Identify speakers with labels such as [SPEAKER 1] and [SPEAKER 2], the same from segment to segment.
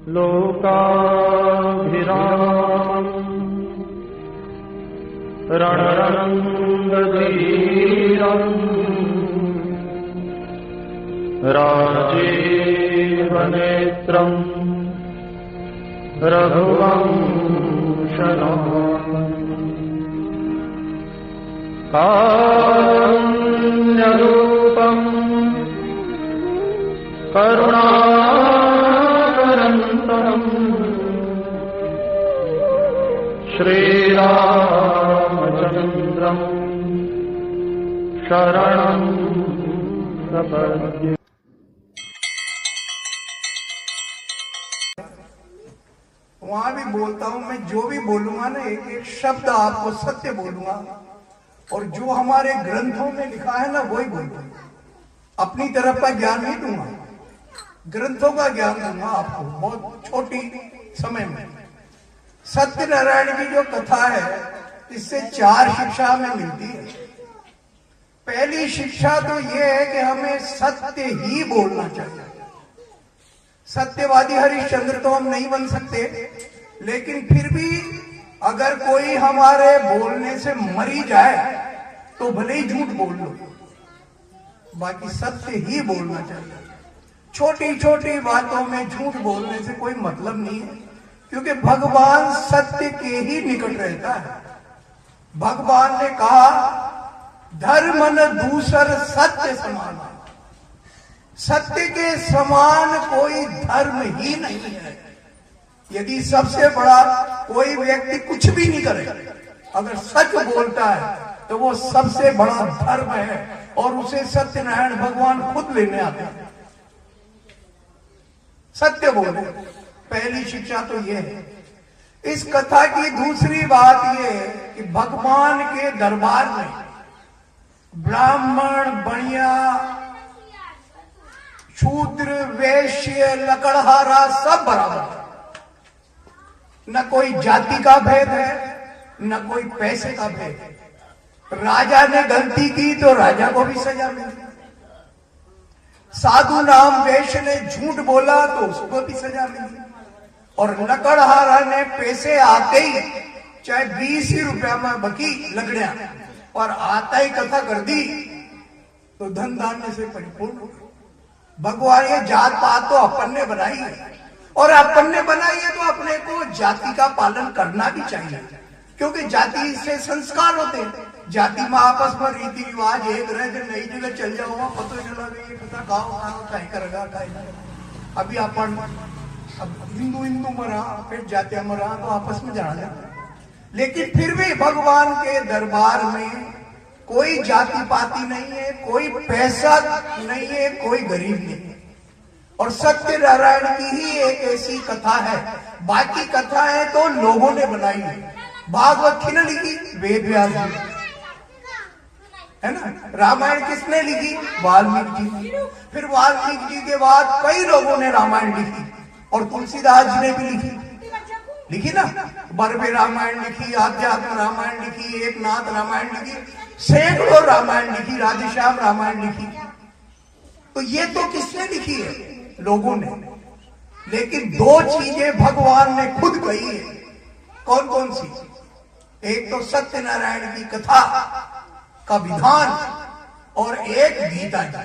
[SPEAKER 1] लोकाभिरामम् रणरङ्गधीरम् राजीवनेत्रम् रघुवंशनाथम् कारुण्यरूपम् करुणाकरन्तम् श्रीरामचन्द्रम् शरणं प्रपद्ये।
[SPEAKER 2] वहां भी बोलता हूं मैं, जो भी बोलूंगा ना एक एक शब्द आपको सत्य बोलूंगा, और जो हमारे ग्रंथों में लिखा है ना वही बोलूंगा। अपनी तरफ का ज्ञान नहीं दूंगा, ग्रंथों का ज्ञान दूंगा आपको बहुत छोटी समय में। सत्यनारायण की जो कथा है इससे 4 शिक्षा हमें मिलती है। पहली शिक्षा तो यह है कि हमें सत्य ही बोलना चाहिए। सत्यवादी हरिश्चंद्र तो हम नहीं बन सकते, लेकिन फिर भी अगर कोई हमारे बोलने से मरी जाए तो भले ही झूठ बोल लो, बाकी सत्य ही बोलना चाहिए। छोटी छोटी बातों में झूठ बोलने से कोई मतलब नहीं है, क्योंकि भगवान सत्य के ही निकट रहता है। भगवान ने कहा धर्म न दूसर सत्य समान। सत्य के समान कोई धर्म ही नहीं है। यदि सबसे बड़ा कोई व्यक्ति कुछ भी नहीं करे, अगर सच बोलता है तो वो सबसे बड़ा धर्म है, और उसे सत्यनारायण भगवान खुद लेने आते हैं। सत्य बोले, पहली शिक्षा तो यह है। इस कथा की दूसरी बात यह है कि भगवान के दरबार में ब्राह्मण, बनिया, शूद्र, वैश्य, लकड़हारा सब बराबर है। न कोई जाति का भेद है, न कोई पैसे का भेद है। राजा ने गलती की तो राजा को भी सजा मिली, साधु नाम वैश्य ने झूठ बोला तो उसको भी सजा मिली, और लकड़हारा ने पैसे आते ही चाहे 20 ही रुपया में बकी लकड़ियां और आता ही कथा कर दी तो धन धान्य से परिपूर्ण। भगवान ये जात पात तो अपन ने बनाई है, और अपन ने बनाई है तो अपने को जाति का पालन करना भी चाहिए, क्योंकि जाति से संस्कार होते हैं। जाति में आपस में रीति रिवाज एक रहे, जो नई जगह चल जाओ पता चला गई पता गाँव कहीं करेगा कहीं। अभी अपन अब हिंदू हिंदू मरा, फिर जातियां मरा, तो आपस में जाना जाता। लेकिन फिर भी भगवान के दरबार में कोई जाति पाति नहीं है, कोई पैसा नहीं है, कोई गरीब नहीं है। और सत्यनारायण की ही एक ऐसी कथा है, बाकी कथा है तो लोगों ने बनाई है। भागवत किसने लिखी? वेद व्यास जी, है ना। रामायण किसने लिखी? वाल्मीकि जी। फिर वाल्मीकि जी के बाद कई लोगों ने रामायण लिखी, और तुलसीदास जी ने भी लिखी ना। बरबे रामायण लिखी, आध्यात्म रामायण लिखी, एकनाथ रामायण लिखी, सैकड़ों रामायण लिखी, राधेश्याम रामायण लिखी। तो ये तो किसने लिखी है? लोगों ने। लेकिन 2 चीजें भगवान ने खुद कही है। कौन कौन सी? एक तो सत्यनारायण की कथा का विधान, और एक गीता जी।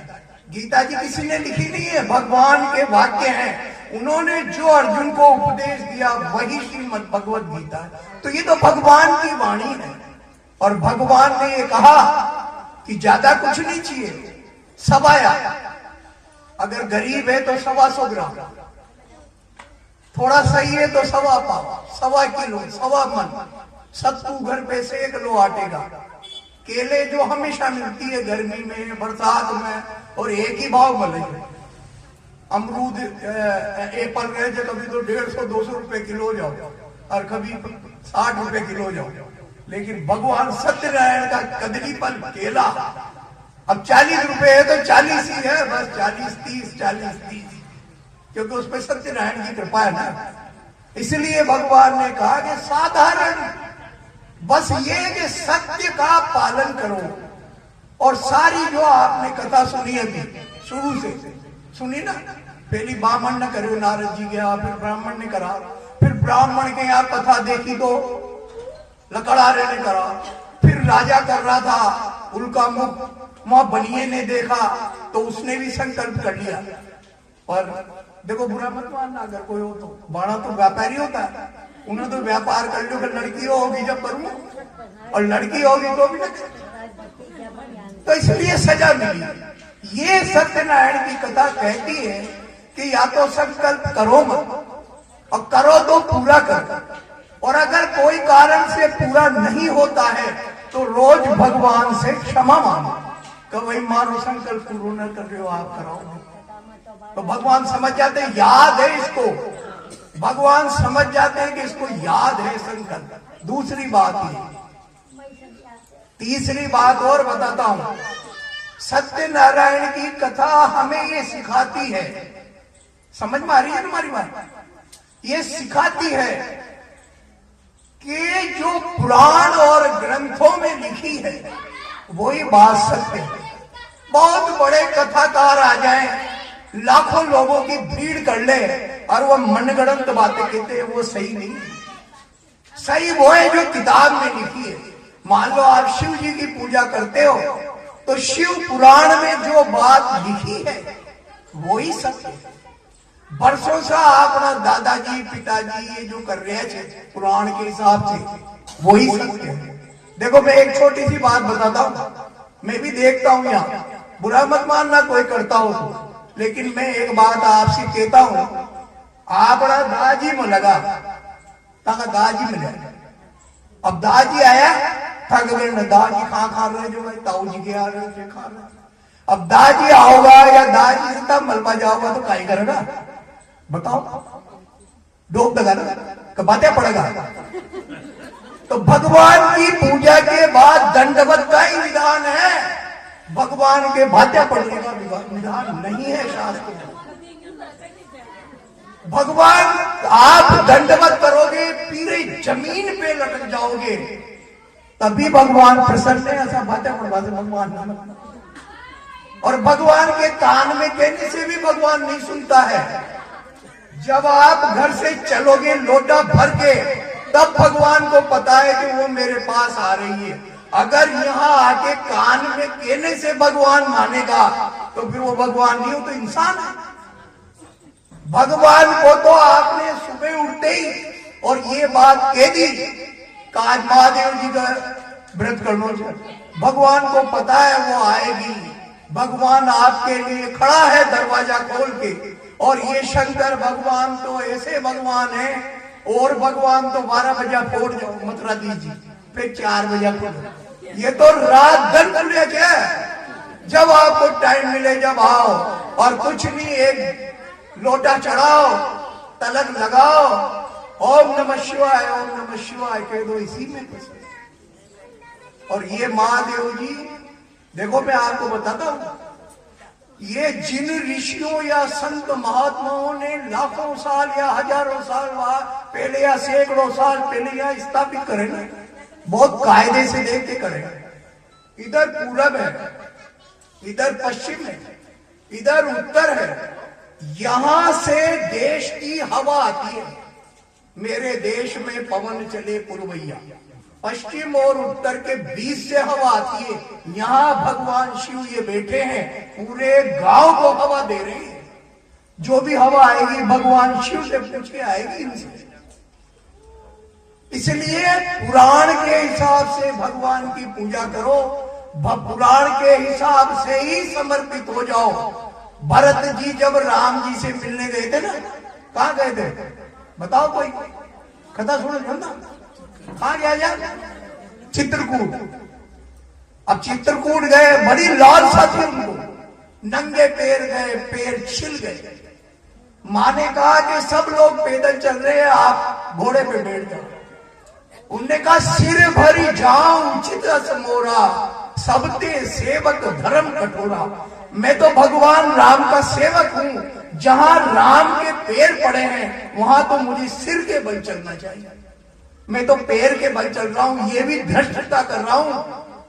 [SPEAKER 2] गीता जी किसी ने लिखी नहीं है, भगवान के वाक्य हैं। उन्होंने जो अर्जुन को उपदेश दिया वही श्रीमद् भगवत गीता है। तो ये तो भगवान की वाणी है, और भगवान ने ये कहा कि ज्यादा कुछ नहीं चाहिए, सवाया। अगर गरीब है तो 125 ग्राम, थोड़ा सही है तो 1.25 पाव, 1.25 किलो, 1.25 मन, सत्तू घर पे से 1 किलो आटे का। केले जो हमेशा मिलती है गर्मी में, बरसात में, और एक ही भाव मिले। अमरूद, एप्पल रहे जो कभी तो 150-200 रुपए किलो जाओ, और कभी 60 रुपए किलो जाओ। लेकिन भगवान सत्यनारायण का कदली फल केला अब 40 रुपए है तो 40 ही है, बस 40-30, क्योंकि उसमें सत्यनारायण की कृपा है ना। इसलिए भगवान ने कहा कि साधारण बस ये कि सत्य का पालन करो। और सारी जो आपने कथा सुनी अभी शुरू से सुनी ना, पहली ब्राह्मण ने करे, नारद जी गया, फिर ब्राह्मण ने करा, फिर ब्राह्मण के यहाँ कथा देखी तो लकड़हारे ने करा, फिर राजा कर रहा था, उनका मुख वहां बनिए ने देखा तो उसने भी संकल्प कर लिया। और देखो बुरा मत मानना अगर कोई हो तो, बाणा तो व्यापारी होता है, उन्हें तो व्यापार कर लो कि लड़की होगी जब करूँ और लड़की होगी तो भी ना, तो इसलिए सजा मिली। ये सत्यनारायण की कथा कहती है कि या तो संकल्प करो मत, और करो तो पूरा करो, और अगर कोई कारण से पूरा नहीं होता है तो रोज भगवान से क्षमा मांगो कि भाई मारो संकल्प पूरा न कर रहे हो, आप कराओ। तो भगवान समझ जाते हैं, याद है इसको, भगवान समझ जाते हैं कि इसको याद है संकल्प। दूसरी बात ये, तीसरी बात और बताता हूं, सत्यनारायण की कथा हमें ये सिखाती है, समझ में आ रही है तुम्हारी बात, ये सिखाती है कि जो पुराण और ग्रंथों में लिखी है वही बात सत्य है। बहुत बड़े कथाकार आ जाएं, लाखों लोगों की भीड़ कर ले और वो मनगढ़ंत बातें कहते हैं, वो सही नहीं। सही वो है जो किताब में लिखी है। मान लो आप शिव जी की पूजा करते हो तो शिव पुराण में जो बात लिखी है वो ही सत्य है। वर्षों से अपना दादाजी पिताजी ये जो कर रहे थे पुराण के हिसाब से वही सत्य है। देखो मैं एक छोटी सी बात बताता हूँ, मैं भी देखता हूँ यहाँ, बुरा मत मानना कोई करता हो तो, लेकिन मैं एक बात आपसे कहता हूँ, आपड़ा दाजी में लगा ताका दाजी में लगा, अब दाजी आया थक गए न, दाजी खा रहे जो भाई ताऊ जी के आ रहे जो खा रहे, अब दाजी आओगा या दाजी से तब मलबा जाओगा तो क्या करेगा बताओ, डोब देगा ना, बातें पड़ेगा। तो भगवान की पूजा के बाद दंडवत का ही विधान है, भगवान के बातें पढ़ने का विधान नहीं है शास्त्र में। भगवान आप दंडवत करोगे, पूरी जमीन पे लटक जाओगे, तभी भगवान प्रसन्न है। ऐसा बातें पढ़वा से भगवान ना, और भगवान के कान में कहने से भी भगवान नहीं सुनता है। जब आप घर से चलोगे लोटा भर के, तब भगवान को पता है कि वो मेरे पास आ रही है। अगर यहाँ आके कान में कहने से भगवान मानेगा तो फिर वो भगवान नहीं हो तो इंसान है। भगवान को तो आपने सुबह उठते ही और ये बात कह दी कि आज महादेव जी का व्रत करना चाहिए, भगवान को पता है वो आएगी। भगवान आपके लिए खड़ा है दरवाजा खोल के, और ये शंकर भगवान तो ऐसे भगवान है, और भगवान तो 12 बजे फोड़ जाओ मथुरा दीजिए, फिर 4 बजे खोलो, ये तो रात दिन खुले है। जब आपको टाइम मिले जब आओ, और कुछ नहीं, एक लोटा चढ़ाओ, तलक लगाओ, ओम नमः शिवाय ओम नमः शिवाय कह दो, इसी में कुछ। और ये महादेव जी देखो मैं आपको बताता हूं, ये जिन ऋषियों या संत महात्माओं ने लाखों साल या हजारों साल पहले या सैकड़ों साल पहले यहाँ स्थापित करे ना, बहुत कायदे से देख के करे। इधर पूरब है, इधर पश्चिम है, इधर उत्तर है, यहां से देश की हवा आती है। मेरे देश में पवन चले पुरवैया, पश्चिम और उत्तर के बीच से हवा आती है। यहाँ भगवान शिव ये बैठे हैं, पूरे गांव को हवा दे रहे हैं। जो भी हवा आएगी भगवान शिव से पूछ के आएगी इनसे। इसलिए पुराण के हिसाब से भगवान की पूजा करो, पुराण के हिसाब से ही समर्पित हो जाओ। भरत जी जब राम जी से मिलने गए थे ना, कहाँ गए थे बताओ, कोई कथा सुनो ना, कहा गया यार? चित्रकूट। अब चित्रकूट गए, बड़ी लालसा थी उनको, नंगे पैर गए, पैर छिल गए। माँ ने कहा कि सब लोग पैदल चल रहे हैं, आप घोड़े पे बैठ जाओ। उनने कहा सिर भरी जाऊं उचित मोरा, सबते सेवक धर्म कठोरा। मैं तो भगवान राम का सेवक हूं, जहां राम के पैर पड़े हैं वहां तो मुझे सिर के बल चलना चाहिए। मैं तो पैर के बल चल रहा हूं, ये भी धृष्टता कर रहा हूं,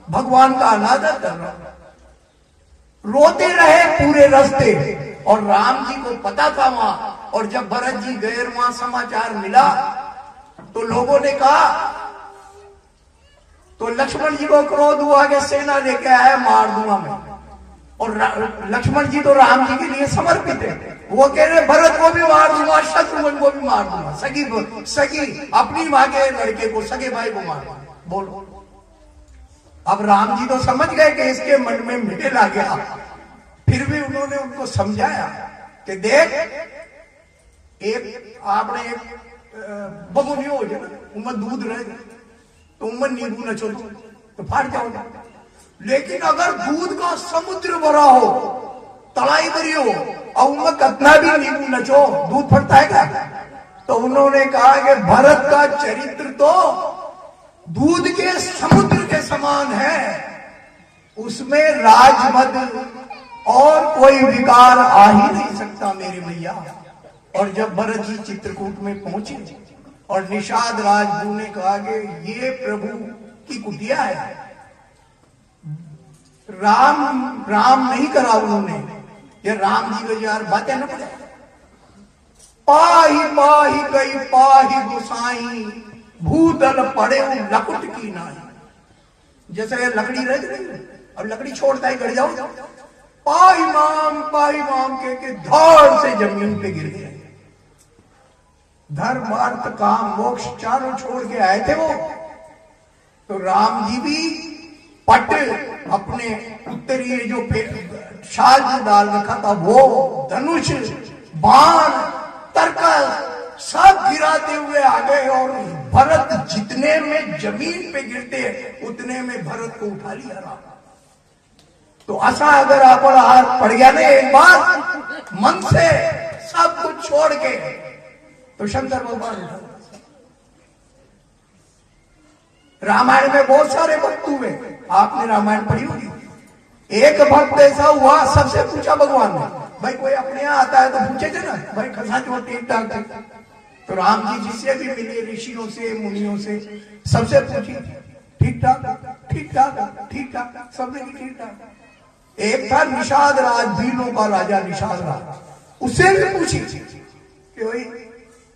[SPEAKER 2] भगवान का अनादर कर रहा हूं। रोते रहे पूरे रास्ते, और राम जी को पता था वहां। और जब भरत जी गए वहां समाचार मिला तो लोगों ने कहा, तो लक्ष्मण जी को क्रोध हुआ कि सेना लेके आया, मार दूंगा मैं। और लक्ष्मण जी तो राम जी के लिए समर्पित है। वो कह रहे भरत को भी मार दूंगा, शत्रुघ्न को भी मार दूंगा, सगी अपनी मां के लड़के को, सगे भाई को मार दूंगा। बोलो, अब राम जी तो समझ गए कि इसके मन में मिटेल आ गया। फिर भी उन्होंने उनको समझाया कि देख, एक आपने एक बगुनियो हो जाए, उमर दूध रहे तो उमर नींबू नचो तो फाड़ जाओगे। लेकिन अगर दूध का समुद्र भरा हो, तलाई भरी हो, और उनमें कितना भी नींबू नचो, दूध फटता है क्या? तो उन्होंने कहा कि भरत का चरित्र तो दूध के समुद्र के समान है, उसमें राजमद और कोई विकार आ ही नहीं सकता मेरे भैया। और जब भरत जी चित्रकूट में पहुंचे और निषाद राजगुरु ने कहा कि ये प्रभु की कुटिया है, राम नहीं करा उन्होंने, ये राम जी को यार बातें न पड़े। पाही पाही गई पाही गुसाई, भूतल पड़े लकुट की नाई। जैसे लकड़ी रह गई, अब लकड़ी छोड़ता है, गड़ जाओ, पाही माम के धौड़ से जमीन पे गिर गए। धर्म अर्थ काम मोक्ष चारों छोड़ के आए थे वो। तो राम जी भी पट अपने उत्तरीय जो शाल जो डाल रखा था, वो धनुष बाण तरकस सब गिराते हुए आ गए। और भरत जितने में जमीन पे गिरते उतने में भरत को उठा लिया राम। तो ऐसा अगर आप हाथ पड़ गया ना एक बार मन से सब कुछ छोड़ के, तो शंकर भगवान उठा। रामायण में बहुत सारे भक्त हुए, आपने रामायण पढ़ी होगी। एक भक्त ऐसा हुआ, सबसे पूछा भगवान ने, भाई कोई अपने यहाँ आता है तो पूछे थे ना, भाई खसा जो ठीक ठाक है। तो राम जी जिससे भी मिले, ऋषियों से मुनियों से, सबसे पूछी ठीक ठाक ठीक ठाक ठीक ठाक, सबने की ठीक ठाक। एक था निषाद राज, भीलों का राजा निषाद राज, उससे भी पूछी कि भाई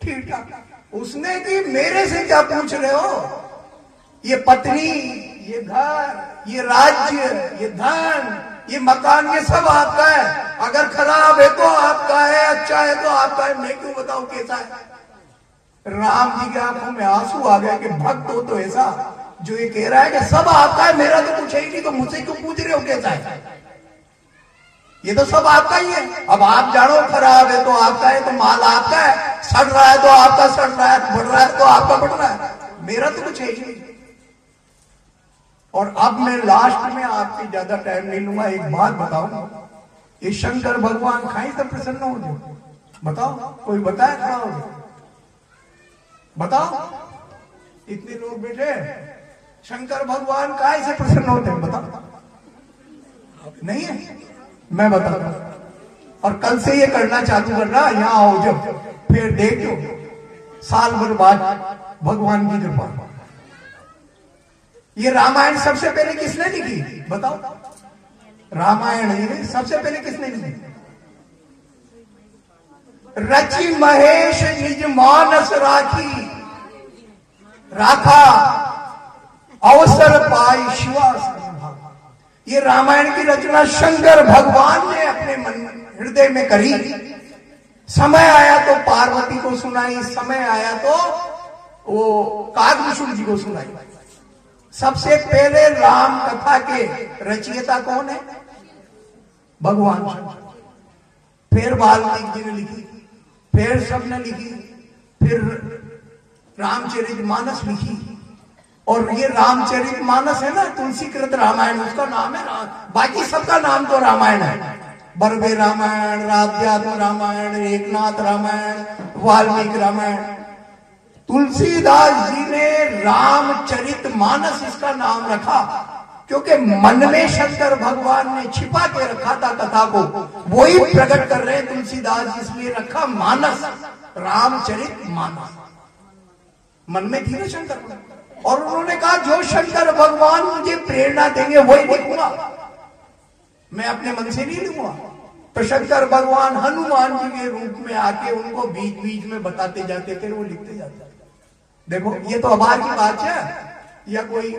[SPEAKER 2] ठीक ठाक। उसने कि मेरे से क्या पूछ रहे हो, ये पत्नी, ये घर, ये राज्य, ये धन, ये मकान, ये सब आपका है। अगर खराब है तो आपका है, अच्छा है तो आपका है, मैं क्यों बताऊं कैसा है। राम जी की आंखों में आंसू आ गए कि भक्त हो तो ऐसा जो ये कह रहा है कि सब आपका है, मेरा तो कुछ है ही नहीं, तो मुझसे क्यों पूछ रहे हो कैसा है, ये तो सब आपका ही है। अब आप जानो खराब है तो आपका है, तो माल आपका है, सड़ रहा है तो आपका सड़ रहा है, बढ़ रहा है तो आपका बढ़ रहा है, मेरा तो कुछ है ही नहीं। और अब मैं लास्ट में आपकी ज्यादा टाइम नहीं लूंगा, एक बात बताऊं, ये शंकर भगवान खाई तो प्रसन्न हो जाओ, बताओ कोई बताए खड़ा हो जाए, बताओ इतने लोग बैठे, शंकर भगवान काय से प्रसन्न होते हैं बताओ, नहीं है, मैं बताता हूं। और कल से ये करना चालू करना, यहां आओ जब, फिर देखो साल भर बाद भगवान की कृपा। ये रामायण सबसे पहले किसने लिखी बताओ, रामायण ये सबसे पहले किसने लिखी, रचि महेश निज मानस राखी, राखा अवसर पाई शिवा। ये रामायण की रचना शंकर भगवान ने अपने मन हृदय में करी। समय आया तो पार्वती को सुनाई, समय आया तो वो कागभूषण जी को सुनाई। सबसे पहले राम कथा के रचयिता कौन है, भगवान शंकर। फिर वाल्मीकि जी ने लिखी, फिर सबने लिखी, फिर रामचरितमानस लिखी। और ये रामचरितमानस है ना, तुलसीकृत रामायण उसका नाम है, बाकी सबका नाम तो रामायण है। बर्वे रामायण, राध्यात्म रामायण, एकनाथ रामायण, वाल्मीकि रामायण। तुलसीदास जी ने रामचरितमानस इसका नाम रखा क्योंकि मन में शंकर भगवान ने छिपा के रखा था कथा को, वही प्रकट कर रहे हैं तुलसीदास जी, इसलिए रखा मानस, रामचरितमानस। मन में थी ना शंकर भगवान, और उन्होंने कहा जो शंकर भगवान मुझे प्रेरणा देंगे वही लिखूंगा, मैं अपने मन से नहीं लिखूंगा। तो शंकर भगवान हनुमान जी के रूप में आके उनको बीच बीच में बताते जाते थे, वो लिखते जाते थे। देखो ये तो अबार की बात है, या कोई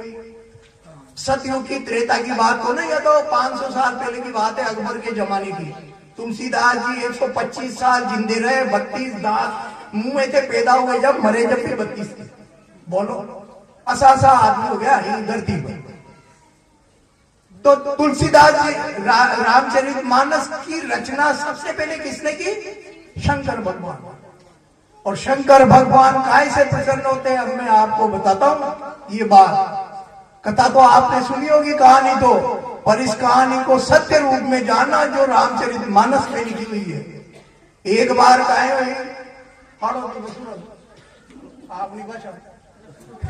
[SPEAKER 2] सतयुग की त्रेता की बात हो ना, या तो 500 साल पहले की बात है, अकबर के जमाने की। तुलसीदास जी 125 साल जिंदे रहे, 32 दांत मुंह में थे, पैदा हुए जब, मरे जब भी 32 थे। बोलो असा आदमी हो गया ये धरती पर। तो तुलसीदास जी रामचरितमानस की रचना सबसे पहले किसने की? शंकर भगवान। और शंकर भगवान काय से प्रसन्न होते हैं, अब मैं आपको बताता हूं। ये बात कथा तो आपने सुनी होगी, कहानी तो, पर इस कहानी को सत्य रूप में जानना जो रामचरितमानस में लिखी हुई है। एक बार कहे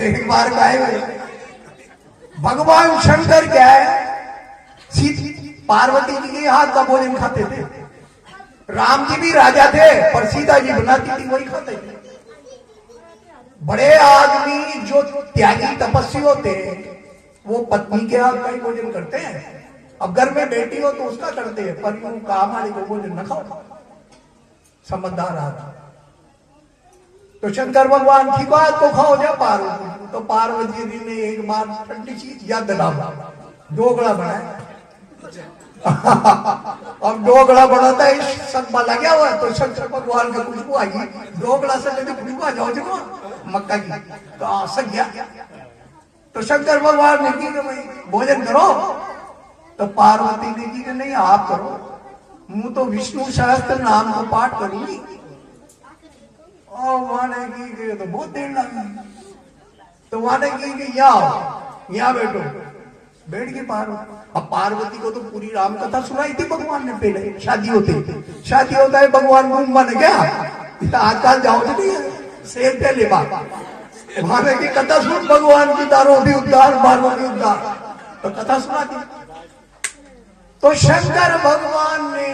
[SPEAKER 2] एक बार कहे भगवान शंकर क्या है, पार्वती जी के हाथ का भोजन खाते थे। राम जी भी राजा थे, पर सीता जी बनाती थी वही खाते थे। बड़े आदमी जो त्यागी तपस्वी होते हैं वो पत्नी के हाथ का ही भोजन करते हैं। अब घर में बेटी हो तो उसका करते हैं, पर यूं काम वाले को भोजन न खाओ, समझदार आदमी। तो शंकर भगवान की बात को खाओ जा पार्वती। तो पार्वती जी ने एक बार ठंडी चीज याद दिला, ढोकला बनाया। अब ढोकला बनाता है, सब्बा लगा हुआ है, तो शंकर भगवान की खुशबू आएगी, ढोकला से खुशबू आ जाओ जो मक्का की, तो सक गया। तो शंकर भगवान ने की भाई भोजन करो, तो पार्वती ने की नहीं आप करो, मुंह तो विष्णु सहस्त्र नाम को पाठ करूंगी। और वहां ने की तो बहुत देर लगी, तो वहां ने की यहाँ बैठो, बैठ के पार्वती। अब पार्वती को तो पूरी राम कथा सुनाई थी भगवान ने, पहले शादी होता है भगवान को मन गया, आजकल जाओ तो नहीं है शेर पहले बात वहां की कथा सुन, भगवान की दारों भी उद्धार, बारों भी उद्धार, तो कथा सुना दी। तो शंकर भगवान ने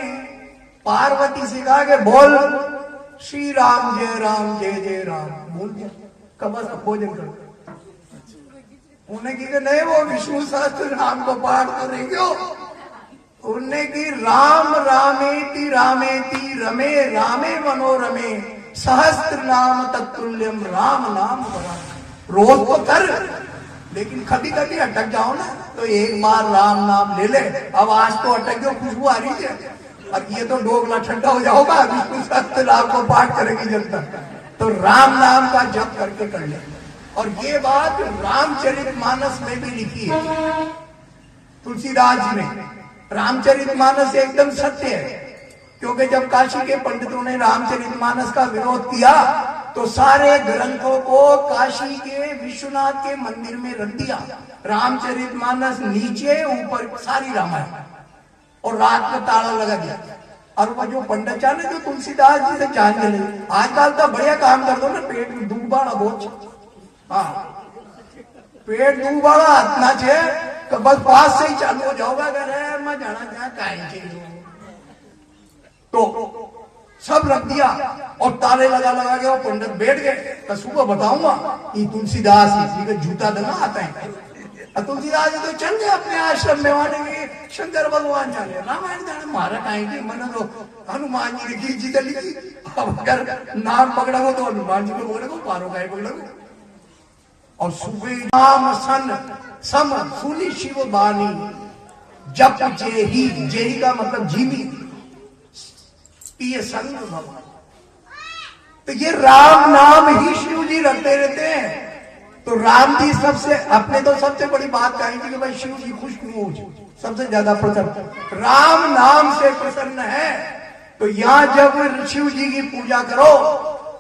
[SPEAKER 2] पार्वती से कहा कि बोल श्री राम जय जय राम, बोल दिया, कमर भोजन करो। उन्हें की नहीं वो विष्णु सहस्त्र नाम को पाठ करेंगे। उन्हें की राम रामेति रामेति रमे रामे मनोरमे सहस्त्र नाम तत्तुल्यम राम नाम बड़ा। रोज तो कर, लेकिन कभी कभी अटक जाओ ना, तो एक बार राम नाम ले ले। अब आज तो अटक गयो, खुशबू आ रही है, अब ये तो ढोकला ठंडा हो जाओगा, विष्णु सहस्त्र नाम को पाठ करेगी जनता, तो राम नाम का जप करके कर ले। और ये बात रामचरितमानस में भी लिखी है तुलसीदास जी ने। रामचरितमानस एकदम सत्य है, क्योंकि जब काशी के पंडितों ने रामचरितमानस का विरोध किया तो सारे ग्रंथों को काशी के विश्वनाथ के मंदिर में रख दिया। रामचरितमानस नीचे, ऊपर सारी रामायण, और रात में ताला लगा दिया। और वो जो पंडित चाहे जो तुलसीदास जी से जान ले, आजकल तो बढ़िया काम कर दो ना, पेट में दूध बाड़ा बहुत, हाँ पेट दूध बाड़ा इतना छे कि बस पास से ही चालू हो जाओगा, अगर मैं जाना क्या चाहिए तो सब रख दिया और ताले लगा लगा के वो पंडित बैठ गए। तो सुबह बताऊंगा ये तुलसीदास जी का जूता देना आता है। तुलसीदास जी तो चल गए अपने आश्रम में, वहां शंकर भगवान जाने रामायण जाने मारा खाएंगे, मन तो हनुमान जी लिखी जी लिखी। अब अगर नाम पकड़ा हो तो हनुमान जी को बोले को पारो गाय पकड़ा को। और सुबह नाम सन सम सुनी शिव बानी जप जेही, जेही का मतलब जीवी, ये संग भगवान। तो ये राम नाम ही शिव जी रखते रहते हैं। तो राम जी सबसे अपने तो सबसे बड़ी बात कहेंगे कि भाई शिव जी खुश क्यों हो, सबसे ज्यादा प्रसन्न राम नाम से प्रसन्न है। तो यहाँ जब शिव जी की पूजा करो,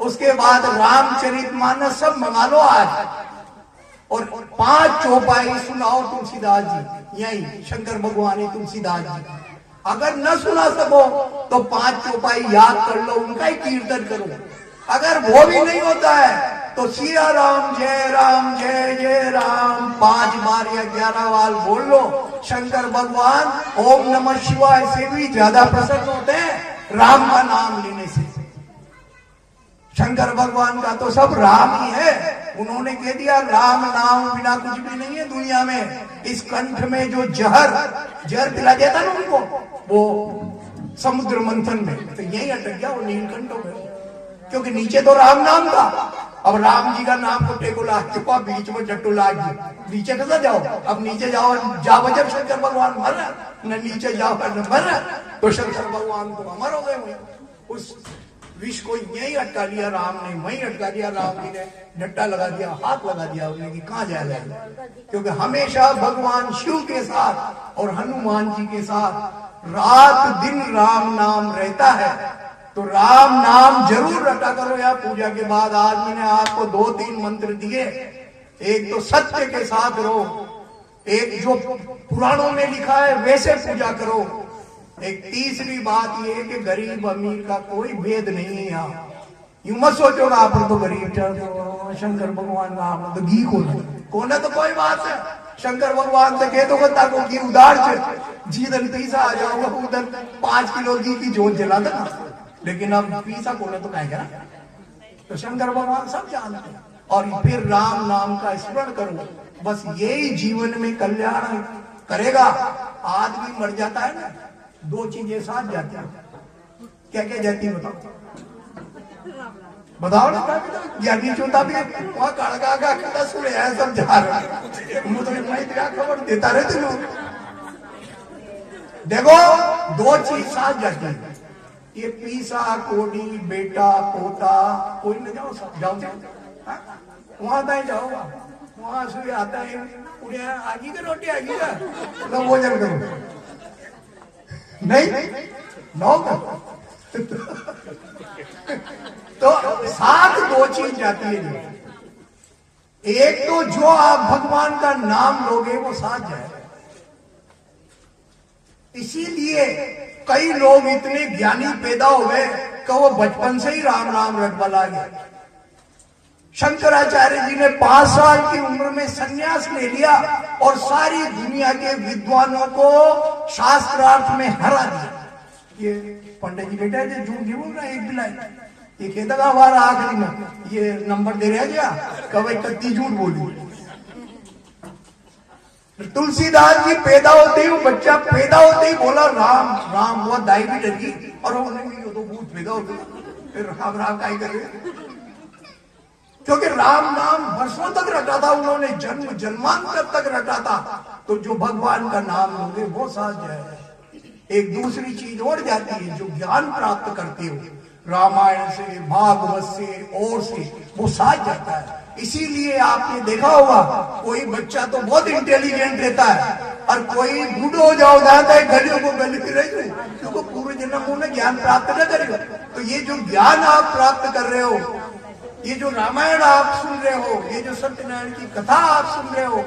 [SPEAKER 2] उसके बाद रामचरितमानस सब मंगा लो आज, और 5 चौपाई सुनाओ तुलसीदास जी, यही शंकर भगवान तुलसीदास जी। अगर न सुना सको तो 5 चौपाई याद कर लो, उनका ही कीर्तन करो। अगर वो भी नहीं होता है तो सिया राम जय जय राम 5 बार या 11 बार बोल लो। शंकर भगवान ओम नमः शिवाय से भी ज्यादा प्रसन्न होते हैं राम का नाम लेने से। शंकर भगवान का तो सब राम ही है। उन्होंने कह दिया राम नाम बिना कुछ भी नहीं है दुनिया में। इस कंठ में जो जहर पिला देता ना उनको, वो समुद्र मंथन में, तो यही अटक गया वो नीलकंठ हो गया, क्योंकि नीचे तो राम नाम था। अब राम जी का नाम को टेको लाग चुका, बीच में जट्टू लाग गई, नीचे कैसे जाओ? अब नीचे जाओ, जब शंकर भगवान मर न नीचे जाओ न मर, तो शंकर भगवान तो अमर हो गए। उस विष को यही अटका लिया राम ने, वही अटका लिया। राम जी ने डट्टा लगा दिया, हाथ लगा दिया उन्हें कि कहां जाएगा, क्योंकि हमेशा भगवान शिव के साथ और हनुमान जी के साथ रात दिन राम नाम रहता है। तो राम नाम जरूर रटा करो यार पूजा के बाद। आज मैंने आपको 2-3 मंत्र दिए, एक तो सत्य के साथ रहो, एक जो पुराणों में लिखा है वैसे पूजा करो, एक तीसरी बात ये है कि गरीब अमीर का कोई भेद नहीं है। यहाँ यूं मत सोचोगा आप तो गरीब तो शंकर भगवान का आप तो घी कौन है तो कोई बात है, शंकर भगवान से कह दो ताको घी उधार से जीवन पैसा आ जाओगा, उधर 5 किलो घी की जोत जला देना, लेकिन अब पैसा कौन है तो कहेगा ना, तो शंकर भगवान सब जानते हैं। और फिर राम नाम का स्मरण करो, बस यही जीवन में कल्याण करेगा। आदमी मर जाता है ना, 2 चीजें साथ जाती है, क्या क्या जाती है बताओ ना। ज्ञानी चौथा भी वहां कड़का का खड़ा सुने है, सब जा रहे हैं, मुझे मैं क्या खबर देता रहते लोग। देखो 2 चीज साथ जाती है, ये पीसा कोडी बेटा पोता कोई न जाओ, सब जाओ वहां तक जाओगा, वहां से आता है उन्हें आगी का रोटी आगी का तो भोजन करो, नहीं नो तो साथ 2 चीज जाती है। एक तो जो आप भगवान का नाम लोगे वो साथ जाएगा। इसीलिए कई लोग इतने ज्ञानी पैदा हो गए कि वो बचपन से ही राम राम रटवा गया। शंकराचार्य जी ने 5 साल की उम्र में संन्यास ले लिया और सारी दुनिया के विद्वानों को शास्त्रार्थ में हरा दिया। ये पंडित जी बेटा जो झूठ नहीं बोल रहा, एक भी लाइन ये कहता था हमारा आखिरी में ये नंबर दे रहे क्या कब कत्ती झूठ बोली। तुलसीदास जी पैदा होते ही, बच्चा पैदा होते ही बोला राम राम, वो दाई भी डरी और उन्होंने तो भूत पैदा हो गया, फिर राम राम का ही कर रहे, क्योंकि राम नाम वर्षों तक रटा था उन्होंने, जन्म जन्मांतर तक रटा था। तो जो भगवान का नाम लोगे वो साथ जाएगा। एक दूसरी चीज और जाती है, जो ज्ञान प्राप्त करते हो रामायण से, भागवत से और से, वो साथ जाता है। इसीलिए आपने देखा होगा कोई बच्चा तो बहुत इंटेलिजेंट रहता है और कोई बूढ़ो हो जाओ जाता है गलियों को गली फिर क्योंकि पूरे जन्म में ज्ञान प्राप्त न करेगा। तो ये जो ज्ञान आप प्राप्त कर रहे हो, ये जो रामायण आप सुन रहे हो, ये जो सत्यनारायण की कथा आप सुन रहे हो,